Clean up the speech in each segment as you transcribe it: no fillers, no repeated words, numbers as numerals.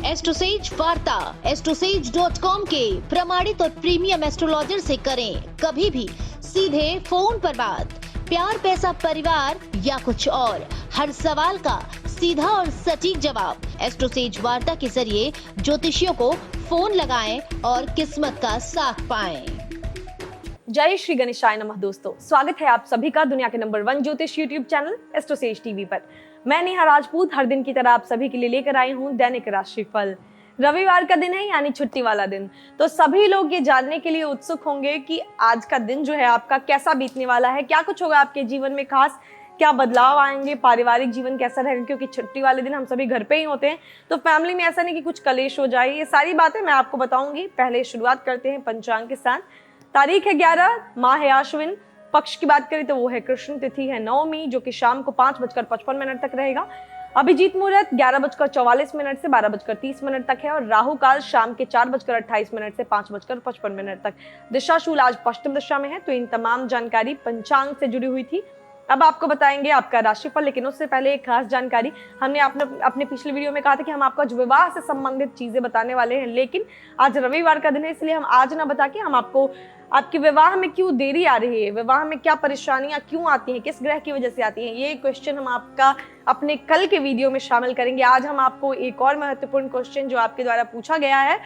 एस्ट्रोसेज वार्ता astrosage.com के प्रमाणित और प्रीमियम एस्ट्रोलॉजर से करें कभी भी सीधे फोन पर बात। प्यार, पैसा, परिवार या कुछ और, हर सवाल का सीधा और सटीक जवाब। एस्ट्रोसेज वार्ता के जरिए ज्योतिषियों को फोन लगाएं और किस्मत का साथ पाएं। जय श्री गणेशाय नमः। दोस्तों, स्वागत है आप सभी का दुनिया के नंबर 1 ज्योतिष यूट्यूब चैनल एस्ट्रोसेज टीवी पर। मैं नेहा राजपूत हर दिन की तरह आप सभी के लिए लेकर आई हूँ दैनिक राशिफल। रविवार का दिन है, यानी छुट्टी वाला दिन। तो सभी लोग ये जानने के लिए उत्सुक होंगे कि आज का दिन जो है आपका कैसा बीतने वाला है, क्या कुछ होगा आपके जीवन में खास, क्या बदलाव आएंगे, पारिवारिक जीवन कैसा रहेगा, क्योंकि छुट्टी वाले दिन हम सभी घर पे ही होते हैं। तो फैमिली में ऐसा नहीं कि कुछ कलेश हो जाए, ये सारी बातें मैं आपको बताऊंगी। पहले शुरुआत करते हैं पंचांग के साथ। तारीख है 11, माह है आश्विन, पक्ष की बात करें तो वो है कृष्ण, तिथि है नवमी जो कि शाम को 5:55 तक रहेगा। अभिजीत मुहूर्त 11:44 से 12:30 तक है और राहु काल शाम के 4:28 से 5:55 तक। दिशा शूल आज पश्चिम दिशा में है। तो इन तमाम जानकारी पंचांग से जुड़ी हुई थी। अब आपको बताएंगे आपका राशिफल, लेकिन उससे पहले एक खास जानकारी। हमने अपने पिछले वीडियो में कहा था कि हम आपको आज विवाह से संबंधित चीजें बताने वाले हैं, लेकिन आज रविवार का दिन है, इसलिए हम आज ना बता के हम आपको आपके विवाह में क्यों देरी आ रही है, विवाह में क्या परेशानियां क्यों आती हैं, किस ग्रह की वजह से आती हैं, ये क्वेश्चन हम आपका अपने कल के वीडियो में शामिल करेंगे। आज हम आपको एक और महत्वपूर्ण क्वेश्चन जो आपके द्वारा पूछा गया है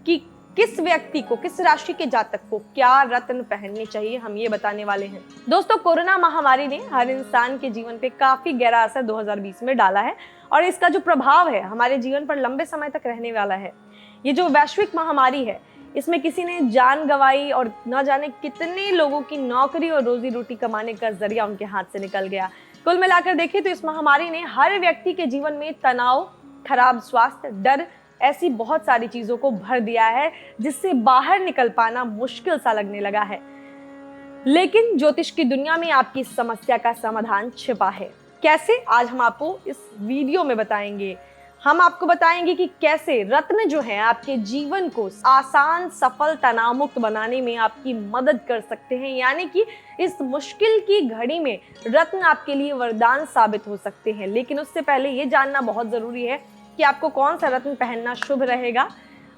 कि किस व्यक्ति को, किस राशि के जातक को क्या रत्न पहनने चाहिए, हम ये बताने वाले हैं। दोस्तों, कोरोना महामारी ने हर इंसान के जीवन पे काफी गहरा असर 2020 में डाला है और इसका जो प्रभाव है हमारे जीवन पर लंबे समय तक रहने वाला है। ये जो वैश्विक महामारी है, इसमें किसी ने जान गंवाई और न जाने कितने लोगों की नौकरी और रोजी रोटी कमाने का जरिया उनके हाथ से निकल गया। कुल मिलाकर देखें तो इस महामारी ने हर व्यक्ति के जीवन में तनाव, खराब स्वास्थ्य, डर, ऐसी बहुत सारी चीजों को भर दिया है जिससे बाहर निकल पाना मुश्किल सा लगने लगा है। लेकिन ज्योतिष की दुनिया में आपकी समस्या का समाधान छिपा है। कैसे, आज हम आपको इस वीडियो में बताएंगे। हम आपको बताएंगे कि कैसे रत्न जो है आपके जीवन को आसान, सफल, तनाव मुक्त बनाने में आपकी मदद कर सकते हैं। यानी कि इस मुश्किल की घड़ी में रत्न आपके लिए वरदान साबित हो सकते हैं। लेकिन उससे पहले ये जानना बहुत जरूरी है कि आपको कौन सा रत्न पहनना शुभ रहेगा।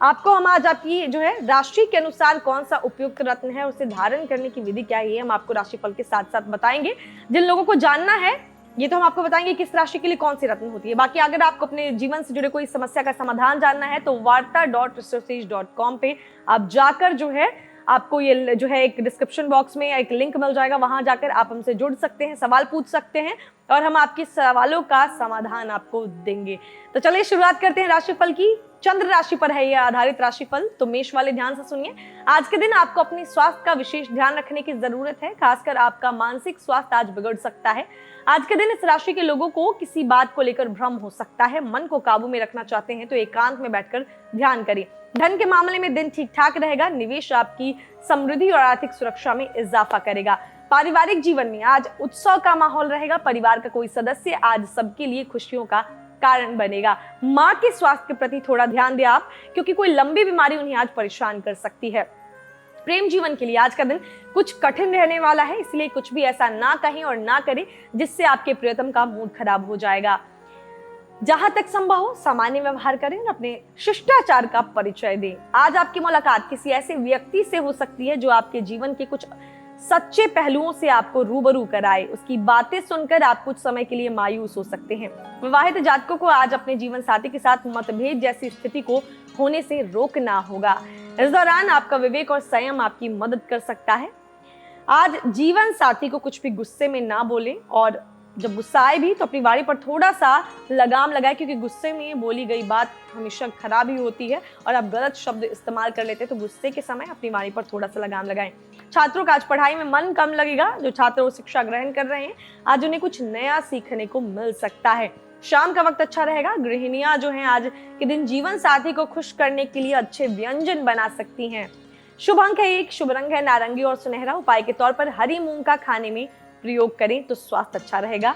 आपको हम आज आपकी जो है राशि के अनुसार कौन सा उपयुक्त रत्न है, उसे धारण करने की विधि क्या है, हम आपको राशिफल के साथ साथ बताएंगे। जिन लोगों को जानना है ये तो हम आपको बताएंगे किस राशि के लिए कौन सी रत्न होती है। बाकी अगर आपको अपने जीवन से जुड़े कोई समस्या का समाधान जानना है तो varta.astrosage.com पे आप जाकर जो है आपको ये जो है एक डिस्क्रिप्शन बॉक्स में एक लिंक मिल जाएगा, वहां जाकर आप हमसे जुड़ सकते हैं, सवाल पूछ सकते हैं और हम आपके सवालों का समाधान आपको देंगे। तो चलिए शुरुआत करते हैं राशिफल की। चंद्र राशि पर है यह आधारित राशिफल, तो मेष वाले ध्यान से सुनिए। आज के दिन आपको अपनी स्वास्थ्य का विशेष ध्यान रखने की जरूरत है, खासकर आपका मानसिक स्वास्थ्य आज बिगड़ सकता है। आज के दिन इस राशि के लोगों को किसी बात को लेकर भ्रम हो सकता है। मन को काबू में रखना चाहते हैं तो एकांत में बैठकर ध्यान करिए। धन के मामले में दिन ठीक ठाक रहेगा। निवेश आपकी समृद्धि और आर्थिक सुरक्षा में इजाफा करेगा। पारिवारिक जीवन में आज उत्सव का माहौल रहेगा। परिवार का कोई सदस्य आज सबके लिए खुशियों का कारण बनेगा। माँ के स्वास्थ्य के प्रति थोड़ा ध्यान दें आप, क्योंकि कोई लंबी बीमारी उन्हें आज परेशान कर सकती है। प्रेम जीवन के लिए आज का दिन कुछ कठिन रहने वाला है, इसलिए कुछ भी ऐसा ना कहें और ना करें जिससे आपके प्रियतम का मूड खराब हो जाएगा। जहां तक संभव हो सामान्य व्यवहार करें और अपने शिष्टाचार का परिचय दें। आज आपकी मुलाकात किसी ऐसे व्यक्ति से हो सकती है जो आपके जीवन के कुछ सच्चे पहलुओं से आपको रूबरू कराए। उसकी बातें सुनकर आप कुछ समय के लिए मायूस हो सकते हैं। विवाहित जातकों को आज अपने जीवन साथी के साथ मतभेद जैसी स्थिति को होने से रोकना होगा। इस दौरान आपका विवेक और संयम आपकी मदद कर सकता है। आज जीवन साथी को कुछ भी गुस्से में ना बोलें और जब गुस्सा आए भी तो अपनी वाणी पर थोड़ा सा लगाम लगाए, क्योंकि गुस्से में बोली गई बात हमेशा खराब ही होती है और आप गलत शब्द इस्तेमाल कर लेते हैं। तो गुस्से के समय अपनी वाणी पर थोड़ा सा लगाम लगाएं। छात्रों का आज पढ़ाई में मन कम लगेगा। जो छात्र वो शिक्षा ग्रहण कर रहे हैं आज उन्हें कुछ नया सीखने को मिल सकता है। शाम का वक्त अच्छा रहेगा। गृहिणियां जो हैं आज के दिन जीवन साथी को खुश करने के लिए अच्छे व्यंजन बना सकती हैं। शुभ अंक है 1, शुभ रंग है नारंगी और सुनहरा। उपाय के तौर पर हरी मूंग का खाने में प्रयोग करें तो स्वास्थ्य अच्छा रहेगा।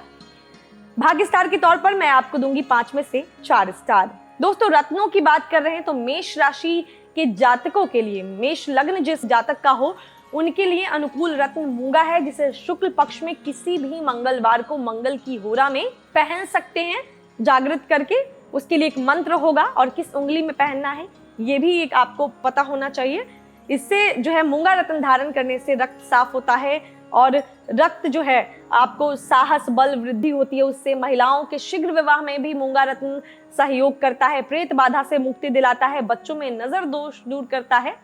भाग्य स्टार के तौर पर मैं आपको दूंगी 5 में से 4 स्टार। दोस्तों, रत्नों की बात कर रहे हैं तो मेष राशि के जातकों के लिए, मेष लग्न जिस जातक का हो उनके लिए अनुकूल रत्न मूंगा है, जिसे शुक्ल पक्ष में किसी भी मंगलवार को मंगल की होरा में पहन सकते हैं। जागृत करके उसके लिए एक मंत्र होगा और किस उंगली में पहनना है ये भी एक आपको पता होना चाहिए। इससे जो है मूंगा रत्न धारण करने से रक्त साफ होता है और रक्त जो है आपको साहस बल वृद्धि होती है, उससे महिलाओं के शीघ्र विवाह में भी मूंगा रत्न सहयोग करता है, प्रेत बाधा से मुक्ति दिलाता है, बच्चों में नजर दोष दूर करता है।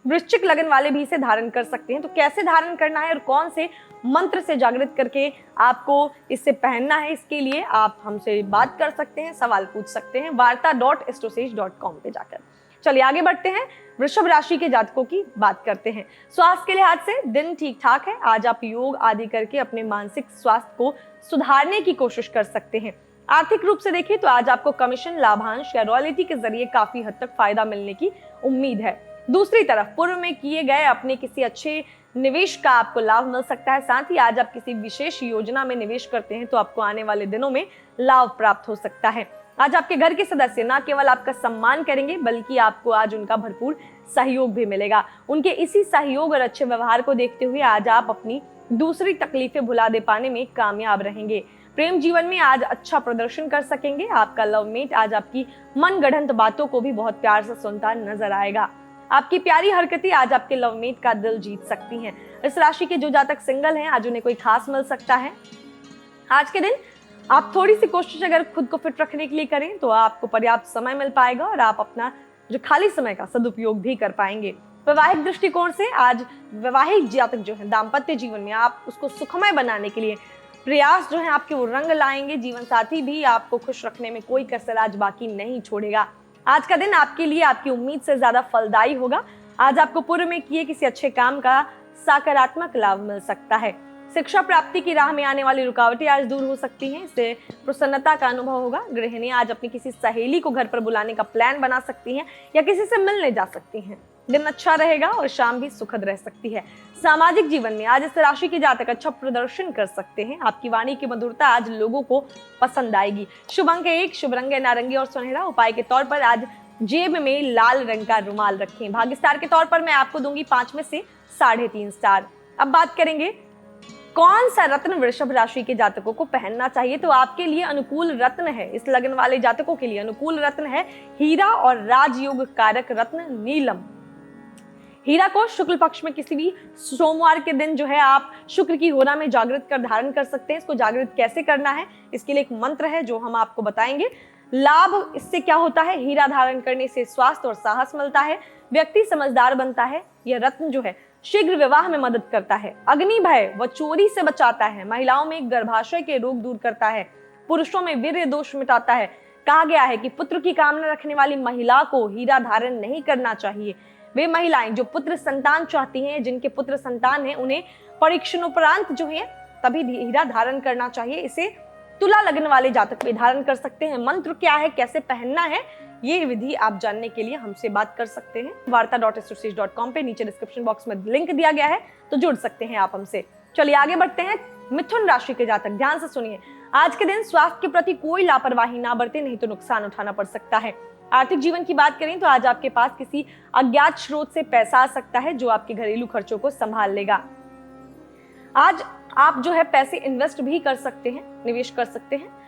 वृश्चिक लगन वाले भी इसे धारण कर सकते हैं। तो कैसे धारण करना है और कौन से मंत्र से जागृत करके आपको इसे पहनना है, इसके लिए आप हमसे बात कर सकते हैं, सवाल पूछ सकते हैं varta.astrosage.com पे जाकर। चलिए आगे बढ़ते हैं, वृषभ राशि के जातकों की बात करते हैं। स्वास्थ्य के लिहाज से दिन ठीक ठाक है। आज आप योग आदि करके अपने मानसिक स्वास्थ्य को सुधारने की कोशिश कर सकते हैं। आर्थिक रूप से देखिए तो आज आपको कमीशन, लाभांश या रॉयल्टी के जरिए काफी हद तक फायदा मिलने की उम्मीद है। दूसरी तरफ पूर्व में किए गए अपने किसी अच्छे निवेश का आपको लाभ मिल सकता है। साथ ही आज आप किसी विशेष योजना में निवेश करते हैं तो आपको आने वाले दिनों में लाभ प्राप्त हो सकता है। आज आपके घर के सदस्य न केवल आपका सम्मान करेंगे बल्कि आपको आज उनका भरपूर सहयोग भी मिलेगा। उनके इसी सहयोग और अच्छे व्यवहार को देखते हुए आज आप अपनी दूसरी तकलीफें भुला दे पाने में कामयाब रहेंगे। प्रेम जीवन में आज अच्छा प्रदर्शन कर सकेंगे। आपका लवमेट आज आपकी मनगढ़ंत बातों को भी बहुत प्यार से सुनता नजर आएगा। आपकी प्यारी हरकतें आज आपके लवमेट का दिल जीत सकती हैं। इस राशि के जो जातक सिंगल हैं आज उन्हें कोई खास मिल सकता है। आज के दिन आप थोड़ी सी कोशिश अगर खुद को फिट रखने के लिए करें तो आपको पर्याप्त समय मिल पाएगा और आप अपना जो खाली समय का सदुपयोग भी कर पाएंगे। वैवाहिक दृष्टिकोण से आज वैवाहिक जातक जो है दाम्पत्य जीवन में आप उसको सुखमय बनाने के लिए प्रयास जो है आपके वो रंग लाएंगे। जीवन साथी भी आपको खुश रखने में कोई कसर आज बाकी नहीं छोड़ेगा। आज का दिन आपके लिए आपकी उम्मीद से ज्यादा फलदायी होगा। आज आपको पूर्व में किए किसी अच्छे काम का सकारात्मक लाभ मिल सकता है। शिक्षा प्राप्ति की राह में आने वाली रुकावटें आज दूर हो सकती हैं, इससे प्रसन्नता का अनुभव होगा। गृहिणी आज अपनी किसी सहेली को घर पर बुलाने का प्लान बना सकती हैं या किसी से मिलने जा सकती हैं। दिन अच्छा रहेगा और शाम भी सुखद रह सकती है। सामाजिक जीवन में आज इस राशि के जातक अच्छा प्रदर्शन कर सकते हैं। आपकी वाणी की मधुरता आज लोगों को पसंद आएगी। शुभ अंक 1, शुभ रंग नारंगी और सुनहरा। उपाय के तौर पर आज जेब में लाल रंग का रुमाल रखें। भाग्य स्टार के तौर पर मैं आपको दूंगी 5 में से 3.5 स्टार। अब बात करेंगे कौन सा रत्न वृषभ राशि के जातकों को पहनना चाहिए। तो आपके लिए अनुकूल रत्न है, इस लगन वाले जातकों के लिए अनुकूल रत्न है हीरा और राजयोग कारक रत्न नीलम। हीरा को शुक्ल पक्ष में किसी भी सोमवार के दिन जो है आप शुक्र की होरा में जागृत कर धारण कर सकते हैं। इसको जागृत कैसे करना है इसके लिए एक मंत्र है जो हम आपको बताएंगे। लाभ इससे क्या होता है, हीरा धारण करने से स्वास्थ्य और साहस मिलता है, व्यक्ति समझदार बनता है। यह रत्न जो है शीघ्र विवाह में मदद करता है, अग्नि भय व चोरी से बचाता है, महिलाओं में गर्भाशय के रोग दूर करता है, पुरुषों में वीर्य दोष मिटाता है। कहा गया है कि पुत्र की कामना रखने वाली महिला को हीरा धारण नहीं करना चाहिए। वे महिलाएं जो पुत्र संतान चाहती हैं, जिनके पुत्र संतान हैं, उन्हें परीक्षणोपरांत जो है तभी हीरा धारण करना चाहिए। इसे तुला लगन वाले जातक भी धारण कर सकते हैं। मंत्र क्या है, कैसे पहनना है, ये विधि आप जानने के लिए हमसे बात कर सकते हैं। varta.astrosage.com पे नीचे डिस्क्रिप्शन बॉक्स में लिंक दिया गया है, तो जुड़ सकते हैं आप हमसे। चलिए आगे बढ़ते हैं। मिथुन राशि के जातक ध्यान से सुनिए। आज के दिन स्वास्थ्य के प्रति कोई लापरवाही ना बरते, नहीं तो नुकसान उठाना पड़ सकता है। आर्थिक जीवन की बात करें तो आज आपके पास किसी अज्ञात स्रोत से पैसा आ सकता है जो आपके घरेलू खर्चों को संभाल लेगा। आज आप जो है पैसे इन्वेस्ट भी कर सकते हैं, निवेश कर सकते हैं।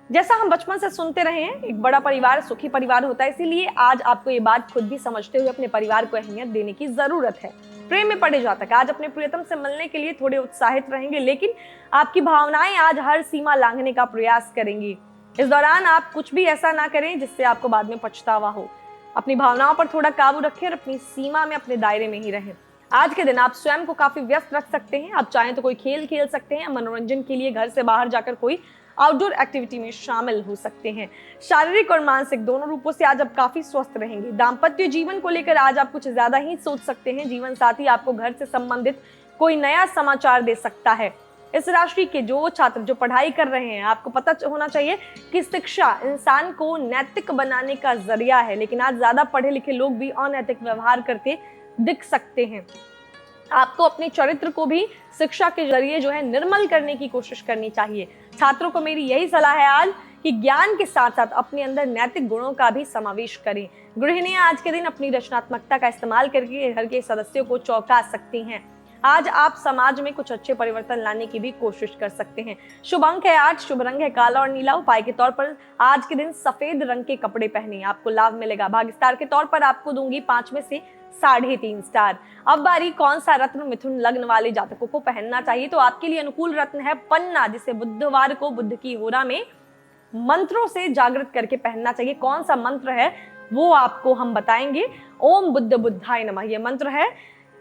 जैसा हम बचपन से सुनते रहे हैं, एक बड़ा परिवार सुखी परिवार होता है, इसीलिए आज आपको ये बात खुद भी समझते हुए अपने परिवार को अहमियत देने की जरूरत है। प्रेम में पड़े जातक आज अपने प्रियतम से मिलने के लिए थोड़े उत्साहित रहेंगे, लेकिन आपकी भावनाएं आज हर सीमा लांघने का प्रयास करेंगी। इस दौरान आप कुछ भी ऐसा ना करें जिससे आपको बाद में पछतावा हो। अपनी भावनाओं पर थोड़ा काबू रखें और अपनी सीमा में, अपने दायरे में ही रहें। आज के दिन आप स्वयं को काफी व्यस्त रख सकते हैं। आप चाहें तो कोई खेल खेल सकते हैं, मनोरंजन के लिए घर से बाहर जाकर कोई आउटडोर एक्टिविटी में शामिल हो सकते हैं। शारीरिक और मानसिक दोनों रूपों से आज आप काफी स्वस्थ रहेंगे। दाम्पत्य जीवन को लेकर आज आप कुछ ज्यादा ही सोच सकते हैं। जीवन साथी आपको घर से संबंधित कोई नया समाचार दे सकता है। इस राशि के जो छात्र जो पढ़ाई कर रहे हैं, आपको पता होना चाहिए कि शिक्षा इंसान को नैतिक बनाने का जरिया है, लेकिन आज ज्यादा पढ़े लिखे लोग भी अनैतिक व्यवहार करते दिख सकते हैं। आपको अपने चरित्र को भी शिक्षा के जरिए जो है निर्मल करने की कोशिश करनी चाहिए। छात्रों को मेरी यही सलाह है आज कि ज्ञान के साथ साथ अपने अंदर नैतिक गुणों का भी समावेश करें। गृहिणियां आज के दिन अपनी रचनात्मकता का इस्तेमाल करके घर के सदस्यों को चौंका सकती हैं। आज आप समाज में कुछ अच्छे परिवर्तन लाने की भी कोशिश कर सकते हैं। शुभ अंक है 8, शुभ रंग है काला और नीला। उपाय के तौर पर आज के दिन सफेद रंग के कपड़े पहने, आपको लाभ मिलेगा। भाग्य स्टार के तौर पर आपको दूंगी 5 में से 3.5 स्टार। अब बारी कौन सा रत्न मिथुन लग्न वाले जातकों को पहनना चाहिए, तो आपके लिए अनुकूल रत्न है पन्ना, जिसे बुधवार को बुध की होरा में मंत्रों से जागृत करके पहनना चाहिए। कौन सा मंत्र है वो आपको हम बताएंगे। ओम बुद्ध बुद्धाय नमः ये मंत्र है।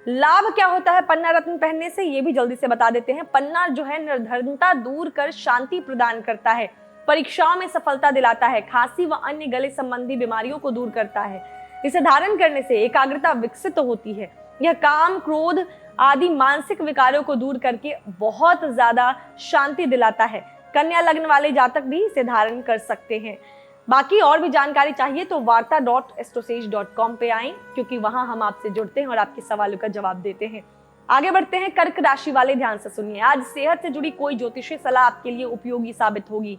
लाभ क्या होता है पन्ना रत्न पहनने से, ये भी जल्दी से बता देते हैं। पन्ना जो है निर्धनता दूर कर शांति प्रदान करता है, परीक्षाओं में सफलता दिलाता है, खांसी व अन्य गले संबंधी बीमारियों को दूर करता है। इसे धारण करने से एकाग्रता विकसित होती है। यह काम, क्रोध आदि मानसिक विकारों को दूर करके बहुत ज्यादा शांति दिलाता है। कन्या लग्न वाले जातक भी इसे धारण कर सकते हैं। बाकी और भी जानकारी चाहिए तो varta.astrosage.com पे आएं, क्योंकि वहां हम आपसे जुड़ते हैं और आपके सवालों का जवाब देते हैं। आगे बढ़ते हैं। कर्क राशि वाले ध्यान से सुनिए। आज सेहत से जुड़ी कोई ज्योतिषीय सलाह आपके लिए उपयोगी साबित होगी।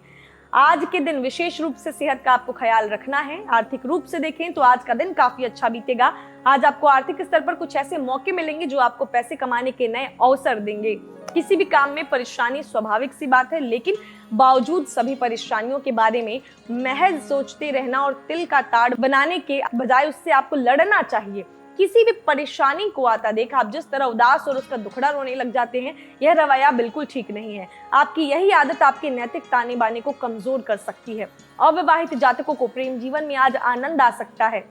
आज के दिन विशेष रूप से सेहत का आपको ख्याल रखना है। आर्थिक रूप से देखें तो आज का दिन काफी अच्छा बीतेगा। आज आपको आर्थिक स्तर पर कुछ ऐसे मौके मिलेंगे जो आपको पैसे कमाने के नए अवसर देंगे। किसी भी काम में परेशानी स्वाभाविक सी बात है, लेकिन बावजूद सभी परेशानियों के बारे में महज सोचते रहना और तिल का ताड़ बनाने के बजाय उससे आपको लड़ना चाहिए। किसी भी परेशानी को आता देख आप जिस तरह उदास और उसका दुखड़ा रोने लग जाते हैं, यह रवैया बिल्कुल ठीक नहीं है। आपकी यही आदत आपके नैतिक ताने बाने को कमजोर कर सकती है। अविवाहित जातकों को प्रेम जीवन में आज आनंद आ सकता है।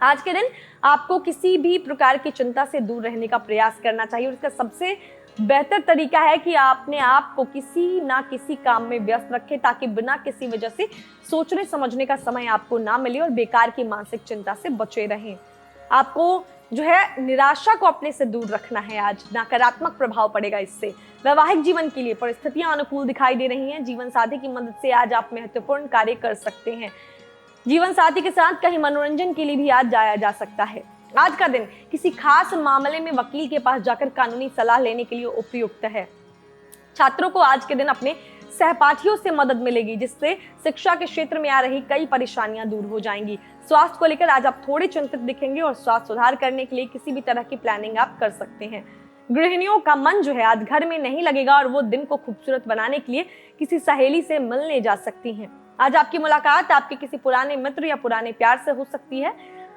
आज के दिन आपको किसी भी प्रकार की चिंता से दूर रहने का प्रयास करना चाहिए और इसका सबसे बेहतर तरीका है कि आपने आप को किसी ना किसी काम में व्यस्त रखें, ताकि बिना किसी वजह से सोचने समझने का समय आपको ना मिले और बेकार की मानसिक चिंता से बचे रहें। आपको जो है निराशा को अपने से दूर रखना है। आज नकारात्मक प्रभाव पड़ेगा इससे। वैवाहिक जीवन के लिए परिस्थितियां अनुकूल दिखाई दे रही हैं। जीवन साथी की मदद से आज आप महत्वपूर्ण कार्य कर सकते हैं। जीवन साथी के साथ कहीं मनोरंजन के लिए भी आज जाया जा सकता है। आज का दिन किसी खास मामले में वकील के पास जाकर कानूनी सलाह लेने के लिए उपयुक्त है। छात्रों को आज के दिन अपने सहपाठियों से मदद मिलेगी, जिससे शिक्षा के क्षेत्र में आ रही कई परेशानियां दूर हो जाएंगी। स्वास्थ्य को लेकर आज आप थोड़े चिंतित दिखेंगे और स्वास्थ्य सुधार करने के लिए किसी भी तरह की प्लानिंग आप कर सकते हैं। गृहिणियों का मन जो है आज घर में नहीं लगेगा और वो दिन को खूबसूरत बनाने के लिए किसी सहेली से मिलने जा सकती हैं। आज आपकी मुलाकात आपके किसी पुराने मित्र या पुराने प्यार से हो सकती है।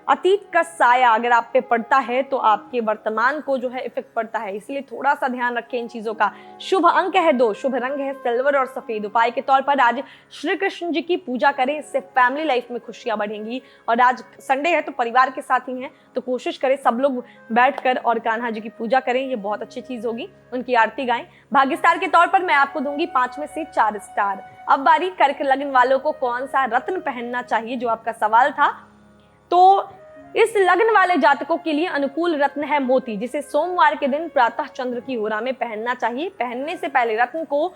अतीत का साया अगर आप पे पड़ता है तो आपके वर्तमान को जो है इफेक्ट पड़ता है, इसलिए थोड़ा सा ध्यान रखें इन चीजों का। शुभ अंक है 2, शुभ रंग है सिल्वर और सफेद। उपाय के तौर पर आज श्री कृष्ण जी की पूजा करें, इससे फैमिली लाइफ में खुशियां बढ़ेंगी। और आज संडे है तो परिवार के साथ ही हैं, तो कोशिश करें सब लोग बैठकर और कान्हा जी की पूजा करें, ये बहुत अच्छी चीज होगी। उनकी आरती गाएं। भाग्य स्टार के तौर पर मैं आपको दूंगी 5 में से 4 स्टार। अब बारी कर्क लग्न वालों को कौन सा रत्न पहनना चाहिए, जो आपका सवाल था। तो इस लग्न वाले जातकों के लिए अनुकूल रत्न है मोती, जिसे सोमवार के दिन प्रातः चंद्र की होरा में पहनना चाहिए। पहनने से पहले रत्न को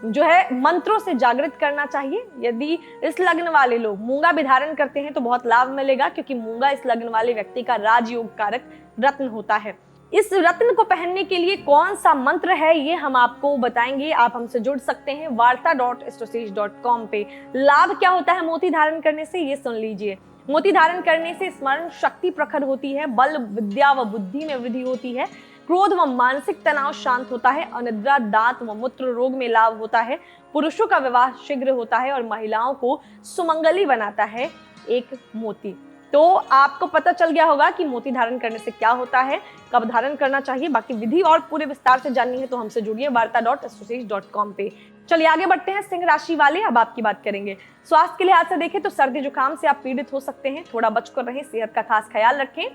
जो है मंत्रों से जागृत करना चाहिए। यदि इस लग्न वाले लोग मूंगा भी धारण करते हैं तो बहुत लाभ मिलेगा, क्योंकि मूंगा इस लग्न वाले व्यक्ति का राजयोग कारक रत्न होता है। इस रत्न को पहनने के लिए कौन सा मंत्र है ये हम आपको बताएंगे। आप हमसे जुड़ सकते हैं varta.astrosage.com पे। लाभ क्या होता है मोती धारण करने से, ये सुन लीजिए। मोती धारण करने से स्मरण शक्ति प्रखर होती है, बल विद्या व बुद्धि में वृद्धि होती है, क्रोध व मानसिक तनाव शांत होता है, अनिद्रा, दांत व मूत्र रोग में लाभ होता है, पुरुषों का विवाह शीघ्र होता है और महिलाओं को सुमंगली बनाता है एक मोती। तो आपको पता चल गया होगा कि मोती धारण करने से क्या होता है, कब धारण करना चाहिए। बाकी विधि और पूरे विस्तार से जाननी है तो हमसे जुड़िए varta.astrosage.com पे। चलिए आगे बढ़ते हैं। सिंह राशि वाले अब आपकी बात करेंगे। स्वास्थ्य के लिहाज से देखें तो सर्दी जुकाम से आप पीड़ित हो सकते हैं, थोड़ा बचकर रहें, सेहत का खास ख्याल रखें।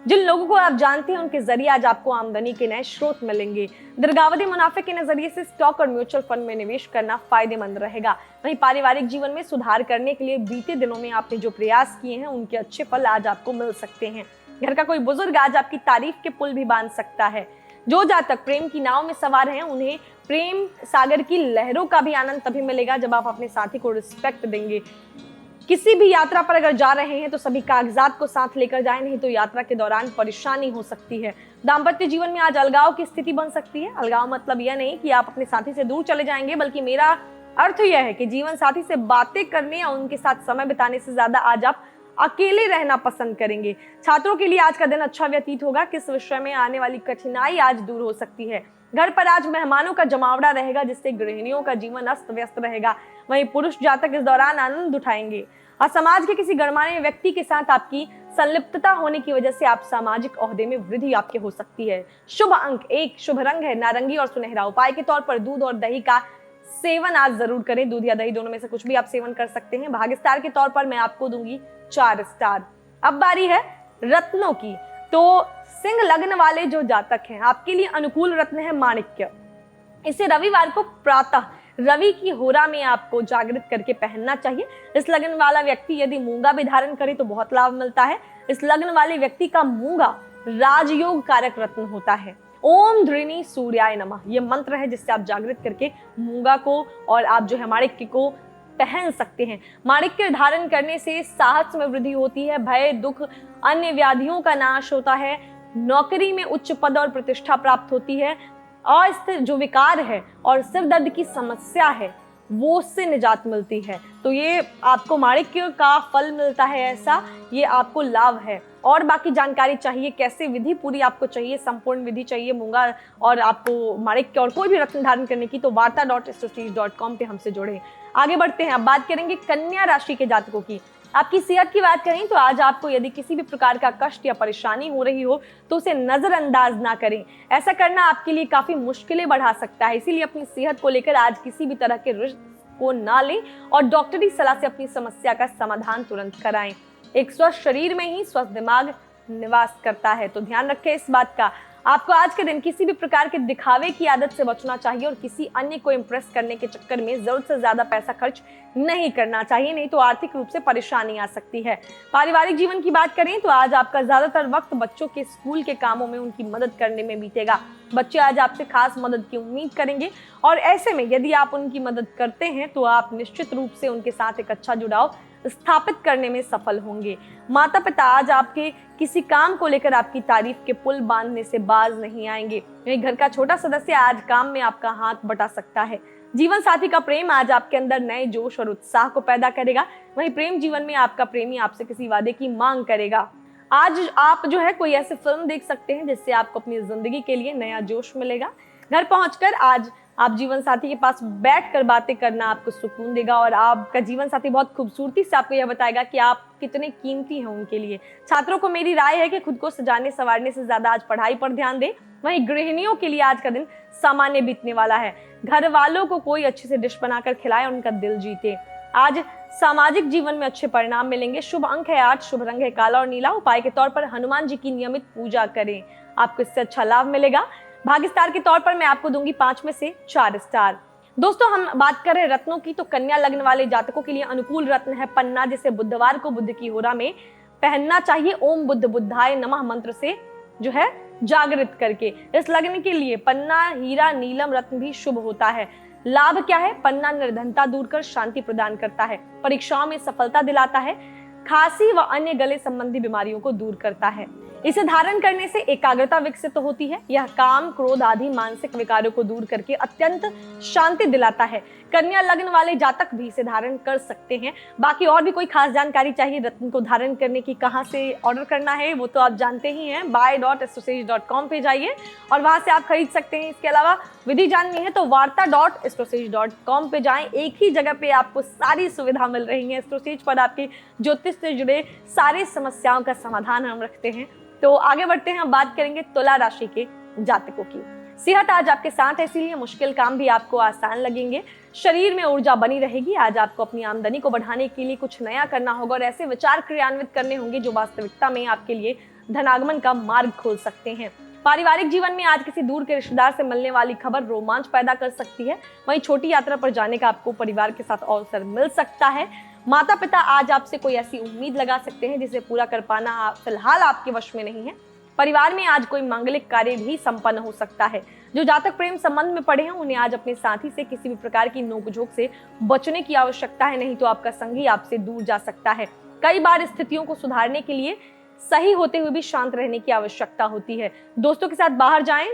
जिन लोगों को आप जानते हैं उनके जरिए आज आपको आमदनी के नए स्रोत मिलेंगे। दीर्घावधि मुनाफे के नजरिए से स्टॉक और म्यूचुअल फंड में निवेश करना फायदेमंद रहेगा। वहीं पारिवारिक जीवन में सुधार करने के लिए बीते दिनों में आपने जो प्रयास किए हैं उनके अच्छे फल आज आपको मिल सकते हैं। घर का कोई बुजुर्ग आज आपकी तारीफ के पुल भी बांध सकता है। जो जातक प्रेम की नाव में सवार हैं उन्हें प्रेम सागर की लहरों का भी आनंद तभी मिलेगा जब आप अपने साथी को रिस्पेक्ट देंगे। किसी भी यात्रा पर अगर जा रहे हैं तो सभी कागजात को साथ लेकर जाएं, नहीं तो यात्रा के दौरान परेशानी हो सकती है। दाम्पत्य जीवन में आज अलगाव की स्थिति बन सकती है। अलगाव मतलब यह नहीं कि आप अपने साथी से दूर चले जाएंगे, बल्कि मेरा अर्थ यह है कि जीवन साथी से बातें करने या उनके साथ समय बिताने से ज्यादा आज आप अकेले रहना पसंद करेंगे। छात्रों के लिए आज का दिन अच्छा व्यतीत होगा। किस विषय में आने वाली कठिनाई आज दूर हो सकती है। घर पर आज मेहमानों का जमावड़ा रहेगा, जिससे गृहिणियों का जीवन अस्त व्यस्त रहेगा। वहीं पुरुष जातक इस दौरान आनंद उठाएंगे और समाज के किसी गणमान्य व्यक्ति के साथ आपकी संलिप्तता होने की वजह से आप सामाजिक ओहदे में वृद्धि आपके हो सकती है। शुभ अंक 1, शुभ रंग है नारंगी और सुनहरा। उपाय के तौर पर दूध और दही का सेवन आज जरूर करें। दूध या दही दोनों में से कुछ भी आप सेवन कर सकते हैं। भाग्य स्टार के तौर पर मैं आपको दूंगी 4 स्टार। अब बारी है रत्नों की। तो सिंह लग्न वाले जो जातक हैं, आपके लिए अनुकूल रत्न है माणिक्य। इसे रविवार को प्रातः रवि की होरा में आपको जागृत करके पहनना चाहिए। इस लग्न वाला व्यक्ति यदि मूंगा भी धारण करे तो बहुत लाभ मिलता है। इस लग्न वाले व्यक्ति का मूंगा राजयोग कारक रत्न होता है। ओम धृणी सूर्याय नमः ये मंत्र है, जिससे आप जागृत करके मूंगा को और आप जो है माणिक्य को पहन सकते हैं। माणिक्य धारण करने से साहस में वृद्धि होती है, भय दुख अन्य व्याधियों का नाश होता है, नौकरी में उच्च पद और प्रतिष्ठा प्राप्त होती है, अस्थिर जो विकार है और सिर दर्द की समस्या है वो उससे निजात मिलती है। तो ये आपको माणिक्य का फल मिलता है, ऐसा ये आपको लाभ है। और बाकी जानकारी चाहिए, कैसे विधि पूरी आपको चाहिए, संपूर्ण विधि चाहिए मूंगा और आपको माणिक्य और कोई भी रत्न धारण करने की, तो warta.astrosage.com पे हमसे जुड़े। आगे बढ़ते हैं। अब बात करेंगे कन्या राशि के जातकों की। आपकी सेहत की बात करें तो आज आपको यदि किसी भी प्रकार का कष्ट या परेशानी हो रही हो तो उसे नजरअंदाज ना करें। ऐसा करना आपके लिए काफी मुश्किलें बढ़ा सकता है। इसीलिए अपनी सेहत को लेकर आज किसी भी तरह के रिस्क को ना लें और डॉक्टरी सलाह से अपनी समस्या का समाधान तुरंत कराएं। एक स्वस्थ शरीर में ही स्वस्थ दिमाग निवास करता है, तो ध्यान रखें इस बात का। आपको आज के दिन किसी भी प्रकार के दिखावे की आदत से बचना चाहिए और किसी अन्य को इम्प्रेस करने के चक्कर में जरूरत से ज्यादा पैसा खर्च नहीं करना चाहिए, नहीं तो आर्थिक रूप से परेशानी आ सकती है। पारिवारिक जीवन की बात करें तो आज आपका ज्यादातर वक्त बच्चों के स्कूल के कामों में उनकी मदद करने में बीतेगा। बच्चे आज आपसे खास मदद की उम्मीद करेंगे और ऐसे में यदि आप उनकी मदद करते हैं तो आप निश्चित रूप से उनके साथ एक अच्छा जुड़ाव स्थापित करने में सफल होंगे। माता पिता आज आपके किसी काम को लेकर आपकी तारीफ के पुल बांधने से बाज नहीं आएंगे। घर का छोटा सदस्य आज काम में आपका हाथ बटा सकता है। जीवन साथी का प्रेम आज आपके अंदर नए जोश और उत्साह को पैदा करेगा। वहीं प्रेम जीवन में आपका प्रेमी आपसे किसी वादे की मांग करेगा। आज आप जो है कोई ऐसी फिल्म देख सकते हैं जिससे आपको अपनी जिंदगी के लिए नया जोश मिलेगा। घर पहुंचकर आज आप जीवन साथी के पास बैठकर बातें करना आपको सुकून देगा और आपका जीवन साथी बहुत खूबसूरती से आपको यह बताएगा कि आप कितने कीमती हैं उनके लिए। छात्रों को मेरी राय है कि खुद को सजाने संवारने से ज्यादा आज पढ़ाई पर ध्यान दें। वहीं गृहिणियों के लिए आज का दिन सामान्य बीतने वाला है। घर वालों को कोई अच्छे से डिश बनाकर खिलाएं और उनका दिल जीते। आज सामाजिक जीवन में अच्छे परिणाम मिलेंगे। शुभ अंक है 8, शुभ रंग है काला और नीला। उपाय के तौर पर हनुमान जी की नियमित पूजा करें, आपको इससे अच्छा लाभ मिलेगा। भाग्य स्टार के तौर पर मैं आपको दूंगी 5 में से 4 स्टार। दोस्तों हम बात कर रहे हैं रत्नों की, तो कन्या लग्न वाले जातकों के लिए अनुकूल रत्न है पन्ना, जिसे बुधवार को बुध की होरा में पहनना चाहिए। ओम बुद्ध बुद्धाय नमः मंत्र से जो है जागृत करके। इस लग्न के लिए पन्ना, हीरा, नीलम रत्न भी शुभ होता है। लाभ क्या है? पन्ना निर्धनता दूर कर शांति प्रदान करता है, परीक्षाओं में सफलता दिलाता है, खांसी व अन्य गले संबंधी बीमारियों को दूर करता है। इसे धारण करने से एकाग्रता विकसित होती है। यह काम, क्रोध आदि मानसिक विकारों को दूर करके अत्यंत शांति दिलाता है। कन्या लग्न वाले जातक भी इसे धारण कर सकते हैं। बाकी और भी कोई खास जानकारी चाहिए रत्न को धारण करने की, कहां से ऑर्डर करना है वो तो आप जानते ही हैं। buy.astrosage.com पे जाइए और वहां से आप खरीद सकते हैं। इसके अलावा विधि जाननी है तो warta.astrosage.com पे जाएं। एक ही जगह पे आपको सारी सुविधा मिल रही है। एस्ट्रोसेज पर आपकी ज्योतिष से जुड़े सारी समस्याओं का समाधान हम रखते हैं। तो आगे बढ़ते हैं, हम बात करेंगे तुला राशि के जातकों की। सेहत आज आपके साथ है, इसीलिए मुश्किल काम भी आपको आसान लगेंगे। शरीर में ऊर्जा बनी रहेगी। आज आपको अपनी आमदनी को बढ़ाने के लिए कुछ नया करना होगा और ऐसे विचार क्रियान्वित करने होंगे जो वास्तविकता में आपके लिए धनागमन का मार्ग खोल सकते हैं। पारिवारिक जीवन में आज किसी दूर के रिश्तेदार से मिलने वाली खबर रोमांच पैदा कर सकती है। वहीं छोटी यात्रा पर जाने का आपको परिवार के साथ अवसर मिल सकता है। माता पिता आज आपसे कोई ऐसी उम्मीद लगा सकते हैं जिसे पूरा कर पाना फिलहाल आपके वश में नहीं है। परिवार में आज कोई मांगलिक कार्य भी संपन्न हो सकता है। जो जातक प्रेम संबंध में पड़े हैं उन्हें आज अपने साथी से किसी भी प्रकार की नोकझोंक से बचने की आवश्यकता है, नहीं तो आपका संगी आपसे दूर जा सकता है। कई बार स्थितियों को सुधारने के लिए सही होते हुए भी शांत रहने की आवश्यकता होती है। दोस्तों के साथ बाहर जाएं,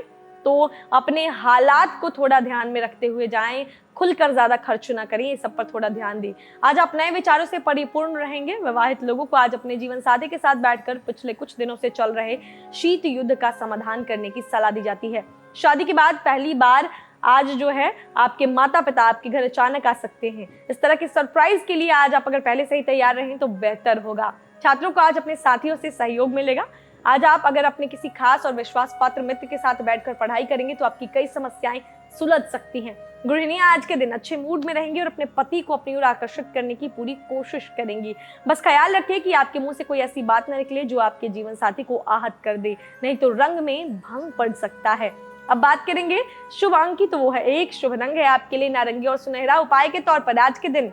तो अपने हालात को थोड़ा ध्यान में रखते हुए जाएं, खुलकर ज्यादा खर्च ना करें, इस सब पर थोड़ा ध्यान दें। आज आप नए विचारों से परिपूर्ण रहेंगे। विवाहित लोगों को आज अपने जीवन साथी के साथ बैठकर पिछले कुछ दिनों से चल रहे शीत युद्ध का समाधान करने की सलाह दी जाती है। शादी के बाद पहली बार आज जो है आपके माता पिता आपके घर अचानक आ सकते हैं। इस तरह के सरप्राइज के लिए आज आप अगर पहले से ही तैयार रहें तो बेहतर होगा। छात्रों को आज अपने साथियों से सहयोग मिलेगा। आज आप अगर अपने किसी खास और विश्वास पात्र मित्र के साथ बैठकर पढ़ाई करेंगे तो आपकी कई समस्याएं सुलझ सकती हैं। गृहिणियां आज के दिन अच्छे मूड में रहेंगी और अपने पति को अपनी ओर आकर्षित करने की पूरी कोशिश करेंगी। बस ख्याल रखिए कि आपके मुंह से कोई ऐसी बात न निकले जो आपके जीवन साथी को आहत कर दे, नहीं तो रंग में भंग पड़ सकता है। अब बात करेंगे शुभ अंक की, तो वो है 1। शुभ रंग है आपके लिए नारंगी और सुनहरा। उपाय के तौर पर आज के दिन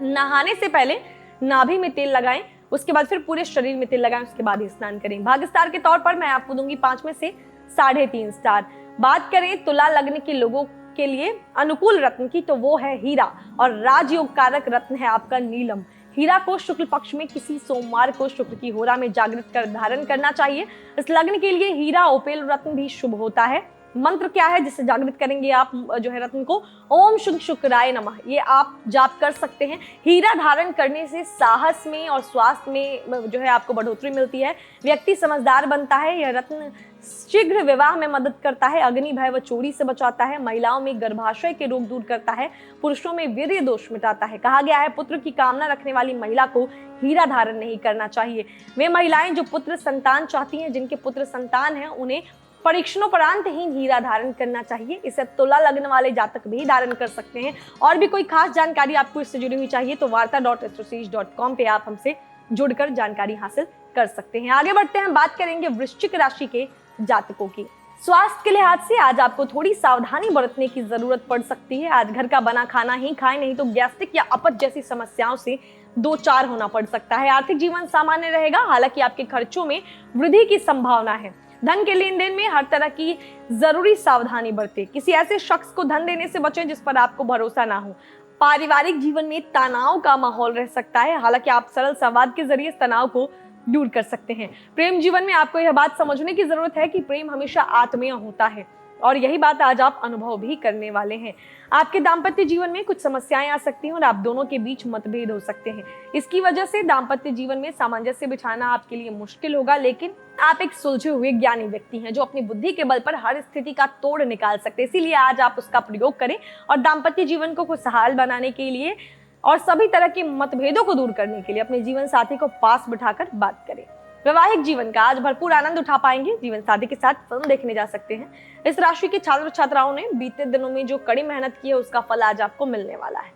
नहाने से पहले नाभि में तेल लगाएं, उसके बाद फिर पूरे शरीर में तेल लगाएं, उसके बाद ही स्नान करें। भाग्य स्टार के तौर पर मैं आपको दूंगी 5 में से 3.5 स्टार। बात करें तुला लग्न के लोगों के लिए अनुकूल रत्न की, तो वो है हीरा और राजयोग कारक रत्न है आपका नीलम। हीरा को शुक्ल पक्ष में किसी सोमवार को शुक्र की होरा में जागृत कर धारण करना चाहिए। इस लग्न के लिए हीरा ओपेल रत्न भी शुभ होता है। मंत्र क्या है जिससे जागृत करेंगे आप जो है रत्न को? ओम शुक्र शुक्राय नमः, ये आप जाप कर सकते हैं। हीरा धारण करने से साहस में और स्वास्थ्य में जो है आपको बढ़ोतरी मिलती है। व्यक्ति समझदार बनता है। यह रत्न शीघ्र विवाह में मदद करता है, अग्नि भय व चोरी से बचाता है, महिलाओं में गर्भाशय के रोग दूर करता है, पुरुषों में वीर्य दोष मिटाता है। कहा गया है पुत्र की कामना रखने वाली महिला को हीरा धारण नहीं करना चाहिए। वे महिलाएं जो पुत्र संतान चाहती हैं, जिनके पुत्र संतान हैं, उन्हें परीक्षणों ही हीरा धारण करना चाहिए। इसे तुला लग्न वाले जातक भी धारण कर सकते हैं। और भी कोई खास जानकारी आपको इससे जुड़ी हुई चाहिए तो warta.astrosage.com पे आप हमसे जुड़कर जानकारी हासिल कर सकते हैं। आगे बढ़ते हैं, बात करेंगे वृश्चिक राशि के जातकों की। स्वास्थ्य के लिहाज से आज आपको थोड़ी सावधानी बरतने की जरूरत पड़ सकती है। आज घर का बना खाना ही खाएं, नहीं तो गैस्ट्रिक या अपच जैसी समस्याओं से 2-4 होना पड़ सकता है। आर्थिक जीवन सामान्य रहेगा, हालांकि आपके खर्चों में वृद्धि की संभावना है। धन के लेन देन में हर तरह की जरूरी सावधानी बरतें। किसी ऐसे शख्स को धन देने से बचें जिस पर आपको भरोसा ना हो। पारिवारिक जीवन में तनाव का माहौल रह सकता है, हालांकि आप सरल संवाद के जरिए इस तनाव को दूर कर सकते हैं। प्रेम जीवन में आपको यह बात समझने की जरूरत है कि प्रेम हमेशा आत्मीय होता है और यही बात आज आप अनुभव भी करने वाले हैं। आपके दाम्पत्य जीवन में कुछ समस्याएं आ सकती हैं और आप दोनों के बीच मतभेद हो सकते हैं। इसकी वजह से दाम्पत्य जीवन में सामंजस्य बिछाना आपके लिए मुश्किल होगा, लेकिन आप एक सुलझे हुए ज्ञानी व्यक्ति हैं जो अपनी बुद्धि के बल पर हर स्थिति का तोड़ निकाल सकते हैं। इसीलिए आज आप उसका प्रयोग करें और दाम्पत्य जीवन को खुशहाल बनाने के लिए और सभी तरह के मतभेदों को दूर करने के लिए अपने जीवन साथी को पास बिठाकर बात करें। वैवाहिक जीवन का आज भरपूर आनंद उठा पाएंगे। जीवन साथी के साथ फिल्म देखने जा सकते हैं। इस राशि के छात्र छात्राओं ने बीते दिनों में जो कड़ी मेहनत की है उसका फल आज आपको मिलने वाला है।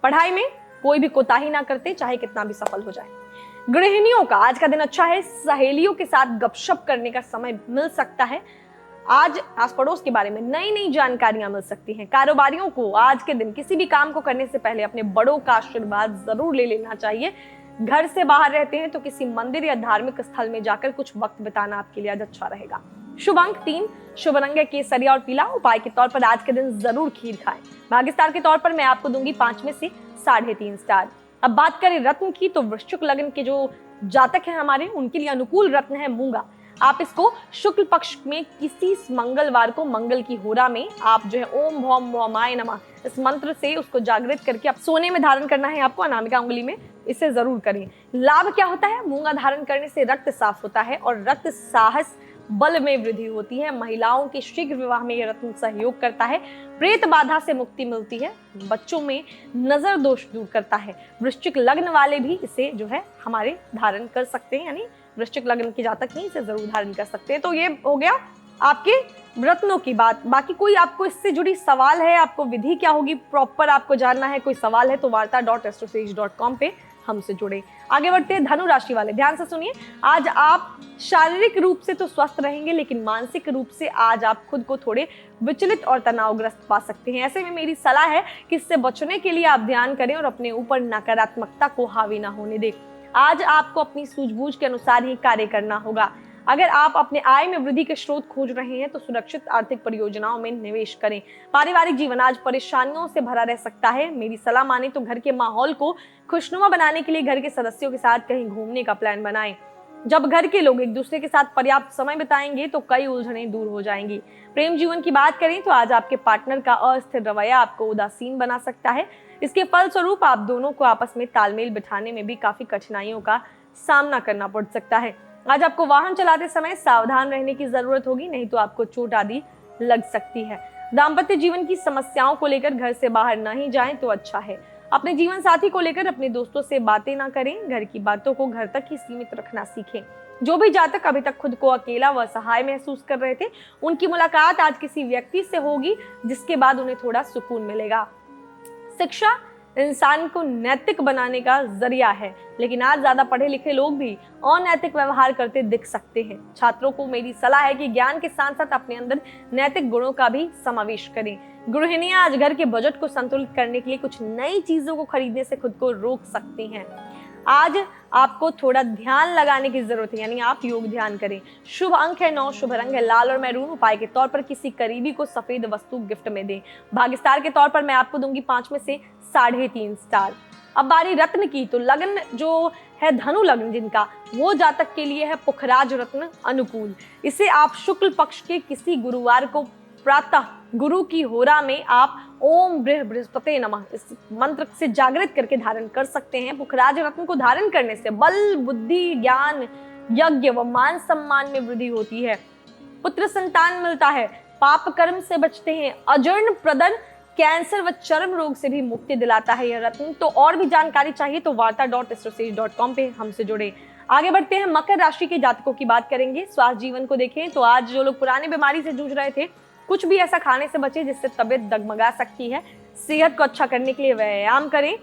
पढ़ाई में कोई भी कोताही ना करते, चाहे कितना भी सफल हो जाए। गृहिणियों का आज का दिन अच्छा है। सहेलियों के साथ गपशप करने का समय मिल सकता है। आज आस पड़ोस के बारे में नई नई जानकारियां मिल सकती हैं। कारोबारियों को आज के दिन किसी भी काम को करने से पहले अपने बड़ों का आशीर्वाद जरूर ले लेना चाहिए। घर से बाहर रहते हैं तो किसी मंदिर या धार्मिक स्थल में जाकर कुछ वक्त बिताना आपके लिए आज अच्छा रहेगा। शुभ अंक 3, शुभ रंग है केसरिया और पीला। उपाय के तौर पर आज के दिन जरूर खीर खाएं। भाग्य स्टार के तौर पर मैं आपको दूंगी 5 में से 3.5 स्टार। अब बात करें रत्न की, तो वृश्चिक लग्न के जो जातक हैं हमारे, उनके लिए अनुकूल रत्न है मूंगा। आप इसको शुक्ल पक्ष में किसी मंगलवार को मंगल की होरा में आप जो है ओम भौम भौमाय नमः इस मंत्र से उसको जागृत करके आप सोने में धारण करना है आपको, अनामिका उंगली में। इसे जरूर करें। लाभ क्या होता है? मूंगा धारण करने से रक्त साफ होता है और रक्त साहस बल में वृद्धि होती है। महिलाओं के शीघ्र विवाह में यह रत्न सहयोग करता है। प्रेत बाधा से मुक्ति मिलती है। बच्चों में नजर दोष दूर करता है। वृश्चिक लग्न वाले भी इसे जो है हमारे धारण कर सकते हैं, यानी वृश्चिक लग्न के जातक ही इसे जरूर धारण कर सकते हैं। तो ये हो गया आपके रत्नों की बात। बाकी कोई आपको इससे जुड़ी सवाल है, आपको विधि क्या होगी प्रॉपर आपको जानना है, कोई सवाल है तो warta.astrosage.com पे हमसे जुड़े। आगे बढ़ते हैं धनु राशि वाले, ध्यान से सुनिए। आज आप शारीरिक रूप से तो स्वस्थ रहेंगे, लेकिन मानसिक रूप से आज आप खुद को थोड़े विचलित और तनावग्रस्त पा सकते हैं। ऐसे में मेरी सलाह है कि इससे बचने के लिए आप ध्यान करें और अपने ऊपर नकारात्मकता को हावी ना होने दें। आज आपको अपनी सूझबूझ के अनुसार ही कार्य करना होगा। अगर आप अपने आय में वृद्धि के स्रोत खोज रहे हैं तो सुरक्षित आर्थिक परियोजनाओं में निवेश करें। पारिवारिक जीवन आज परेशानियों से भरा रह सकता है। मेरी सलाह माने तो घर के माहौल को खुशनुमा बनाने के लिए घर के सदस्यों के साथ कहीं घूमने का प्लान बनाएं। जब घर के लोग एक दूसरे के साथ पर्याप्त समय बिताएंगे तो कई उलझनें दूर हो जाएंगी। प्रेम जीवन की बात करें तो आज आपके पार्टनर का अस्थिर रवैया आपको उदासीन बना सकता है। इसके फलस्वरूप आप दोनों को आपस में तालमेल बिठाने में भी काफी कठिनाइयों का सामना करना पड़ सकता है। आज आपको वाहन चलाते समय सावधान रहने की जरूरत होगी, नहीं तो आपको चोट आदि लग सकती है। दाम्पत्य जीवन की समस्याओं को लेकर घर से बाहर नहीं जाएं तो अच्छा है। अपने जीवन साथी को लेकर अपने दोस्तों से बातें ना करें, घर की बातों को घर तक ही सीमित रखना सीखें। जो भी जातक अभी तक खुद को अकेला व असहाय महसूस कर रहे थे, उनकी मुलाकात आज किसी व्यक्ति से होगी जिसके बाद उन्हें थोड़ा सुकून मिलेगा। शिक्षा इंसान को नैतिक बनाने का जरिया है, लेकिन आज ज्यादा पढ़े लिखे लोग भी अनैतिक व्यवहार करते दिख सकते हैं। छात्रों को मेरी सलाह है कि ज्ञान के साथ साथ अपने अंदर नैतिक गुणों का भी समावेश करें। गृहिणियां आज घर के बजट को संतुलित करने के लिए कुछ नई चीजों को खरीदने से खुद को रोक सकती हैं। आज आपको थोड़ा ध्यान लगाने की जरूरत है, यानी आप योग ध्यान करें। शुभ अंक है 9, शुभ रंग है लाल और मैरून। उपाय के तौर पर किसी करीबी को सफेद वस्तु गिफ्ट में दें। भाग्य स्टार के तौर पर मैं आपको दूंगी 5 में से 3.5 स्टार। अब बारी रत्न की, तो लग्न जो है धनु लग्न जिनका, वो जातक के लिए है पुखराज रत्न अनुकूल। इसे आप शुक्ल पक्ष के किसी गुरुवार को प्रातः गुरु की होरा में आप ओम बृहस्पति नमः इस मंत्र से जागृत करके धारण कर सकते हैं। पुखराज रत्न को धारण करने से बल, बुद्धि, ज्ञान, यज्ञ व मान सम्मान में वृद्धि होती है। पुत्र संतान मिलता है, पाप कर्म से बचते हैं, अजर्ण प्रदन, कैंसर व चर्म रोग से भी मुक्ति दिलाता है यह रत्न। तो और भी जानकारी चाहिए तो varta.astrosage.com पे हमसे जुड़े। आगे बढ़ते हैं, मकर राशि के जातकों की बात करेंगे। स्वास्थ्य जीवन को देखें तो आज जो लोग पुरानी बीमारी से जूझ रहे थे, कुछ भी ऐसा खाने से बचे जिससे तबीयत डगमगा सकती है। सेहत को अच्छा करने के लिए व्यायाम करें।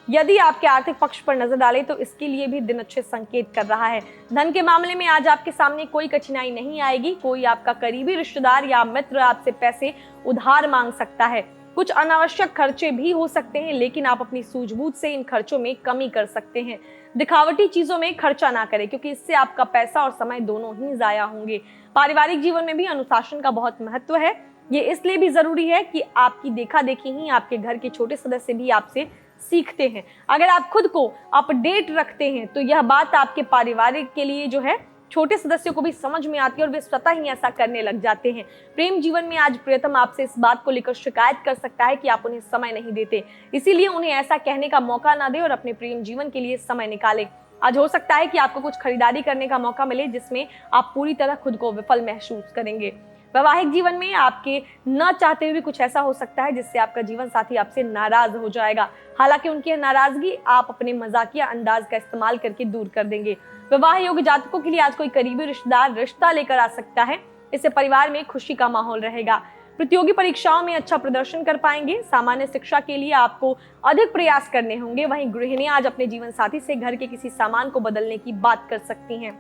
यदि आपके आर्थिक पक्ष पर नजर डालें तो इसके लिए भी दिन अच्छे संकेत कर रहा है। धन के मामले में आज आपके सामने कोई कठिनाई नहीं आएगी। कोई आपका करीबी रिश्तेदार या मित्र आपसे पैसे उधार मांग सकता है। कुछ अनावश्यक खर्चे भी हो सकते हैं, लेकिन आप अपनी सूझबूझ से इन खर्चों में कमी कर सकते हैं। दिखावटी चीजों में खर्चा ना करें, क्योंकि इससे आपका पैसा और समय दोनों ही जाया होंगे। पारिवारिक जीवन में भी अनुशासन का बहुत महत्व है। ये इसलिए भी जरूरी है कि आपकी देखा देखी ही आपके घर के छोटे सदस्य भी आपसे सीखते हैं। अगर आप खुद को अपडेट रखते हैं तो यह बात आपके पारिवारिक के लिए जो है छोटे सदस्यों को भी समझ में आती है और वे स्वतः ही ऐसा करने लग जाते हैं। प्रेम जीवन में आज प्रियतम आपसे इस बात को लेकर शिकायत कर सकता है कि आप उन्हें समय नहीं देते, इसीलिए उन्हें ऐसा कहने का मौका ना दें और अपने प्रेम जीवन के लिए समय निकालें। आज हो सकता है कि आपको कुछ खरीदारी करने का मौका मिले जिसमें आप पूरी तरह खुद को विफल महसूस करेंगे। वैवाहिक जीवन में आपके न चाहते हुए कुछ ऐसा हो सकता है जिससे आपका जीवन साथी आपसे नाराज हो जाएगा। हालांकि उनकी नाराजगी आप अपने मजाकिया अंदाज का इस्तेमाल करके दूर कर देंगे। विवाह योग्य जातकों के लिए आज कोई करीबी रिश्तेदार रिश्ता लेकर आ सकता है। इससे परिवार में खुशी का माहौल रहेगा। प्रतियोगी परीक्षाओं में अच्छा प्रदर्शन कर पाएंगे। सामान्य शिक्षा के लिए आपको अधिक प्रयास करने होंगे। वहीं गृहिणियां आज अपने जीवन साथी से घर के किसी सामान को बदलने की बात कर सकती हैं।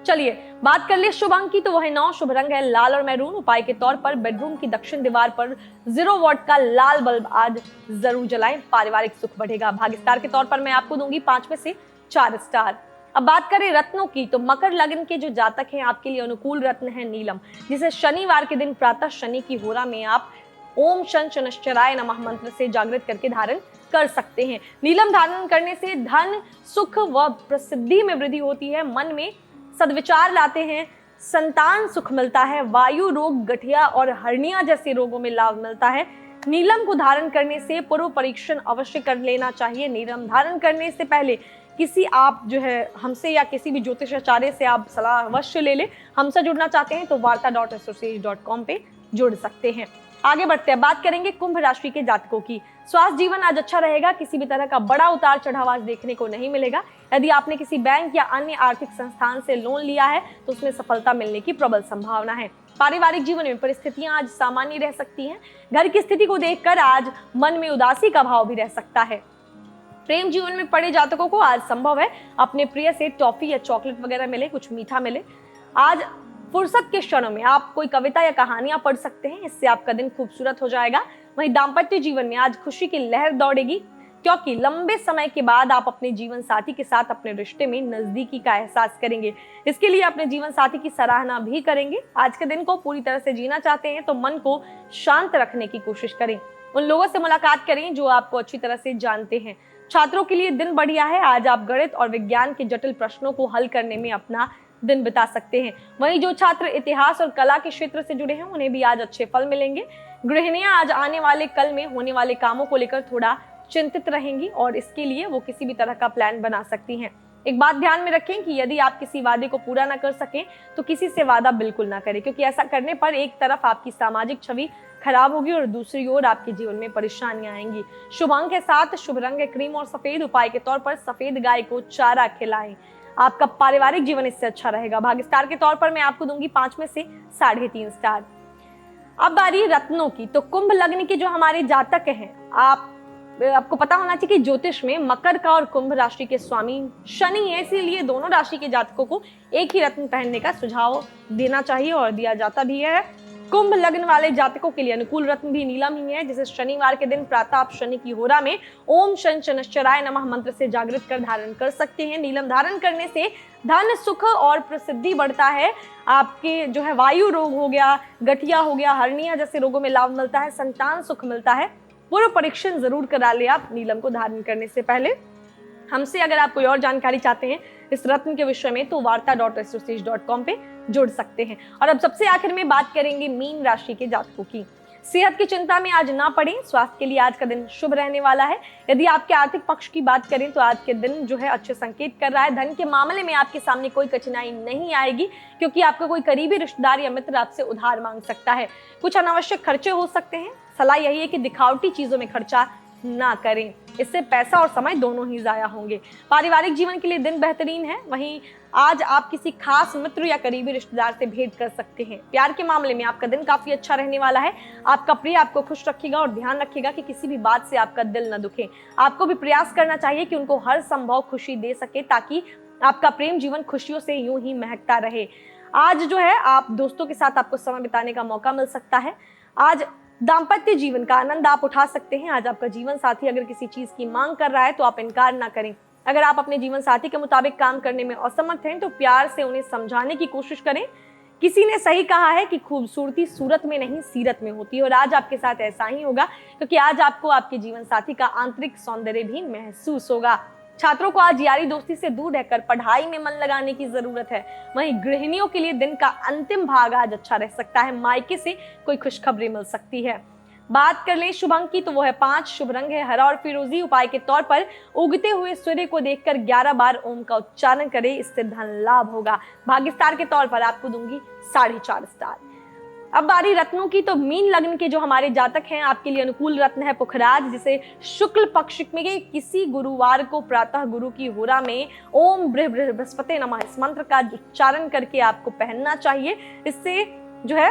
चलिए बात कर ले शुभ अंक की, तो वह 9, शुभ रंग है लाल और मैरून। उपाय के तौर पर बेडरूम की दक्षिण दीवार पर 0 वॉट का लाल बल्ब आज जरूर जलाएं, पारिवारिक सुख बढ़ेगा। भाग्य स्टार के तौर पर मैं आपको दूंगी 5 में से 4 स्टार। अब बात करें रत्नों की, तो मकर लग्न के जो जातक हैं आपके लिए अनुकूल रत्न है नीलम, जिसे शनिवार के दिन प्रातः शनि की होरा में आप ओम शन शनश्चराय नमः मंत्र से जागृत करके धारण कर सकते हैं। नीलम धारण करने से धन, सुख व प्रसिद्धि में वृद्धि होती है। मन में सद्विचार लाते हैं, संतान सुख मिलता है। वायु रोग, गठिया और हर्निया जैसे रोगों में लाभ मिलता है। नीलम को धारण करने से पूर्व परीक्षण अवश्य कर लेना चाहिए। नीलम धारण करने से पहले किसी आप जो है हमसे या किसी भी ज्योतिषाचार्य से आप सलाह अवश्य ले लें। हमसे जुड़ना चाहते हैं तो varta.astrosage.com पे जुड़ सकते हैं। आगे बढ़ते हैं, बात करेंगे कुंभ राशि के जातकों की। स्वास्थ्य जीवन आज अच्छा रहेगा। किसी भी तरह का बड़ा उतार चढ़ाव आज देखने को नहीं मिलेगा। यदि आपने किसी बैंक या अन्य आर्थिक संस्थान से लोन लिया है तो उसमें सफलता मिलने की प्रबल संभावना है। पारिवारिक जीवन में परिस्थितियां आज सामान्य रह सकती हैं। घर की स्थिति को देखकर आज मन में उदासी का भाव भी रह सकता है। प्रेम जीवन में पड़े जातकों को आज संभव है अपने प्रिय से टॉफी या चॉकलेट वगैरह मिले, कुछ मीठा मिले। आज फुर्सत के क्षणों में आप कोई कविता या कहानियां पढ़ सकते हैं, इससे आपका दिन खूबसूरत हो जाएगा। वहीं दाम्पत्य जीवन में आज खुशी की लहर दौड़ेगी, क्योंकि लंबे समय के बाद आप अपने जीवन साथी के साथ अपने रिश्ते में नजदीकी का एहसास करेंगे। इसके लिए अपने जीवन साथी की सराहना भी करेंगे। आज के दिन को पूरी तरह से जीना चाहते हैं तो मन को शांत रखने की कोशिश करें। उन लोगों से मुलाकात करें जो आपको अच्छी तरह से जानते हैं। छात्रों के लिए दिन बढ़िया है। आज आप गणित और विज्ञान के जटिल प्रश्नों को हल करने में अपना दिन बिता सकते हैं। वहीं जो छात्र इतिहास और कला के क्षेत्र से जुड़े हैं उन्हें भी आज अच्छे फल मिलेंगे। गृहिणियां आज आने वाले कल में होने वाले कामों को लेकर थोड़ा चिंतित रहेंगी और इसके लिए वो किसी भी तरह का प्लान बना सकती हैं। एक बात ध्यान में रखें कि यदि आप किसी वादे को पूरा ना कर सकें तो किसी से वादा बिल्कुल ना करें, क्योंकि ऐसा करने पर एक तरफ आपकी सामाजिक छवि खराब होगी और दूसरी ओर आपके जीवन में परेशानियां आएंगी। शुभ अंक है 7, शुभ रंग है क्रीम और सफेद। उपाय के तौर पर सफेद गाय को चारा खिलाएं। आपका पारिवारिक जीवन इससे अच्छा रहेगा। भाग्य स्टार के तौर पर मैं आपको दूंगी 5 में से 3.5 स्टार। अब बारी रत्नों की। तो कुंभ लग्न के जो हमारे जातक हैं, आपको पता होना चाहिए कि ज्योतिष में मकर का और कुंभ राशि के स्वामी शनि है, इसीलिए दोनों राशि के जातकों को एक ही रत्न पहनने का सुझाव देना चाहिए और दिया जाता भी है। कुंभ लग्न वाले जातकों के लिए अनुकूल रत्न भी नीलम ही है, जिसे शनिवार के दिन प्रातः आप शनि की होरा में ओम शन शनश्चराय नमः मंत्र से जागृत कर धारण कर सकते हैं। नीलम धारण करने से धन, सुख और प्रसिद्धि बढ़ता है। आपके जो है वायु रोग हो गया, गठिया हो गया, हर्निया जैसे रोगों में लाभ मिलता है, संतान सुख मिलता है। पूर्व परीक्षण जरूर करा ले आप नीलम को धारण करने से पहले। हमसे अगर आप कोई और जानकारी चाहते हैं इस रत्न के विषय में तो varta.astrosage.com पे जुड़ सकते हैं। और अब सबसे आखिर में बात करेंगे मीन राशि के जातकों की। सेहत की चिंता में आज ना पड़े, स्वास्थ्य के लिए आज का दिन शुभ रहने वाला है। यदि आपके आर्थिक पक्ष की बात करें तो आज के दिन जो है अच्छे संकेत कर रहा है। धन के मामले में आपके सामने कोई कठिनाई नहीं आएगी, क्योंकि आपका कोई करीबी रिश्तेदार या मित्र आपसे उधार मांग सकता है। कुछ अनावश्यक खर्चे हो सकते हैं। सलाह यही है कि दिखावटी चीजों में खर्चा ना करें, इससे पैसा और समय दोनों ही जाया होंगे। पारिवारिक जीवन के लिए दिन बेहतरीन है। वहीं आज आप किसी खास मित्र या करीबी रिश्तेदार से भेंट कर सकते हैं। प्यार के मामले में आपका दिन काफी अच्छा रहने वाला है। आपका प्रिय आपको खुश रखेगा और ध्यान रखेगा कि किसी भी बात से आपका दिल न दुखे। आपको भी प्रयास करना चाहिए कि उनको हर संभव खुशी दे सके, ताकि आपका प्रेम जीवन खुशियों से यूं ही महकता रहे। आज जो है आप दोस्तों के साथ आपको समय बिताने का मौका मिल सकता है। आज दाम्पत्य जीवन का आनंद आप उठा सकते हैं। आज आपका जीवन साथी अगर किसी चीज की मांग कर रहा है तो आप इनकार ना करें। अगर आप अपने जीवन साथी के मुताबिक काम करने में असमर्थ हैं तो प्यार से उन्हें समझाने की कोशिश करें। किसी ने सही कहा है कि खूबसूरती सूरत में नहीं सीरत में होती है, और आज आपके साथ ऐसा ही होगा, क्योंकि आज आपको आपके जीवन साथी का आंतरिक सौंदर्य भी महसूस होगा। छात्रों को आज यारी दोस्ती से दूर रहकर पढ़ाई में मन लगाने की जरूरत है। वहीं गृहिणियों के लिए दिन का अंतिम भाग आज अच्छा रह सकता है। मायके से कोई खुशखबरी मिल सकती है। बात कर लें शुभ अंक की तो वो है 5, शुभ रंग है हरा और फिरोजी। उपाय के तौर पर उगते हुए सूर्य को देखकर 11 बार ओम का उच्चारण करें, इससे धन लाभ होगा। भाग्य स्टार के तौर पर आपको दूंगी 4.5 स्टार। अब बारी रत्नों की। तो मीन लग्न के जो हमारे जातक हैं, आपके लिए अनुकूल रत्न है पुखराज, जिसे शुक्ल पक्ष में किसी गुरुवार को प्रातः गुरु की होरा में ओम बृहस्पति नमः इस मंत्र का उच्चारण करके आपको पहनना चाहिए। इससे जो है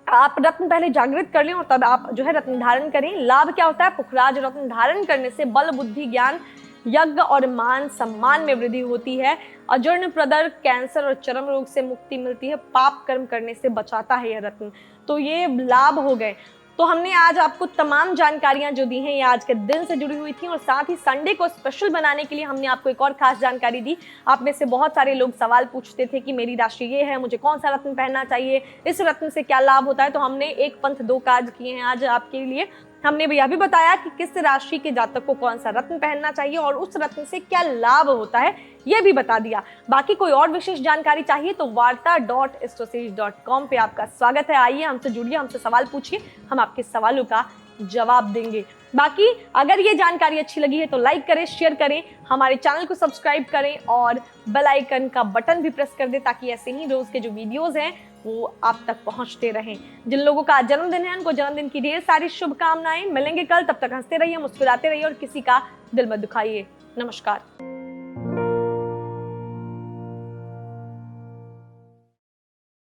आप रत्न पहले जागृत कर लें और तब आप जो है रत्न धारण करें। लाभ क्या होता है? पुखराज रत्न धारण करने से बल, बुद्धि, ज्ञान, यज्ञ और मान सम्मान में वृद्धि होती है। अजीर्ण, प्रदर, कैंसर और चर्म रोग से मुक्ति मिलती है। पाप कर्म करने से बचाता है यह रत्न। तो ये लाभ हो गए। तो हमने आज आपको तमाम जानकारियां जो दी हैं ये आज के दिन से जुड़ी हुई थी, और साथ ही संडे को स्पेशल बनाने के लिए हमने आपको एक और खास जानकारी दी। आप में से बहुत सारे लोग सवाल पूछते थे कि मेरी राशि ये है, मुझे कौन सा रत्न पहनना चाहिए, इस रत्न से क्या लाभ होता है। तो हमने एक पंथ 2 काज किए हैं आज आपके लिए। हमने यह भी बताया कि किस राशि के जातक को कौन सा रत्न पहनना चाहिए और उस रत्न से क्या लाभ होता है, यह भी बता दिया। बाकी कोई और विशेष जानकारी चाहिए तो varta.astrosage.com पे आपका स्वागत है। आइए हमसे जुड़िए, हमसे सवाल पूछिए, हम आपके सवालों का जवाब देंगे। बाकी अगर ये जानकारी अच्छी लगी है तो लाइक करें, शेयर करें, हमारे चैनल को सब्सक्राइब करें और बेल आइकन का बटन भी प्रेस कर दें, ताकि ऐसे ही रोज के जो वीडियोस हैं वो आप तक पहुंचते रहें। जिन लोगों का आज जन्मदिन है उनको जन्मदिन की ढेर सारी शुभकामनाएं। मिलेंगे कल, तब तक हंसते रहिए, मुस्कुराते रहिए और किसी का दिल मत दुखाइए। नमस्कार।